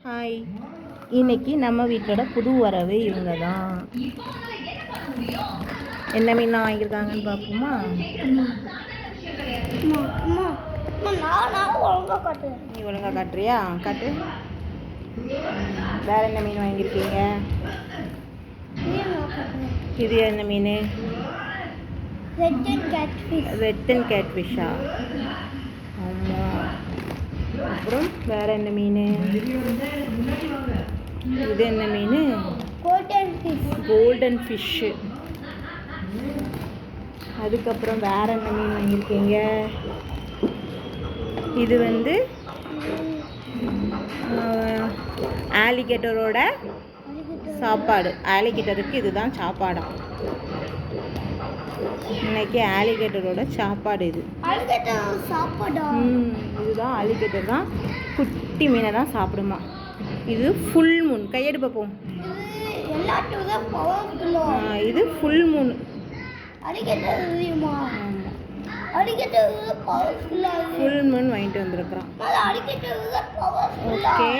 Hi, இன்னைக்கு நம்ம வீட்டோட புது வரவு இவங்க தான். என்ன மீன் வாங்கியிருக்காங்கன்னு பார்ப்போமா? நீ ஒழுங்கா காட்டுறியா? காட்டு. வேற என்ன மீன் வாங்கியிருக்கீங்க? இது என்ன மீன்? Red and கேட்ஃபிஷ்ஷா? ஆமாம். அப்புறம் வேற என்ன மீன்? இது என்ன மீன்? Golden fish. அதுக்கப்புறம் வேற என்ன மீன் வாங்கியிருக்கீங்க? இது வந்து ஆலிகேட்டரோட சாப்பாடு. ஆலிகேட்டருக்கு இதுதான் சாப்பாடாம். இன்னைக்கு ஆலிகேட்டரோட சாப்பாடு இது. இதுதான் ஆலிகேட்டர் தான். குட்டி மீனை தான் சாப்பிடுமா. இது ஃபுல் மூன். கையெடு பார்ப்போம். இது ஃபுல் மூன். ஃபுல் மூன் வாங்கிட்டு வந்திருக்கிறான். ஓகே.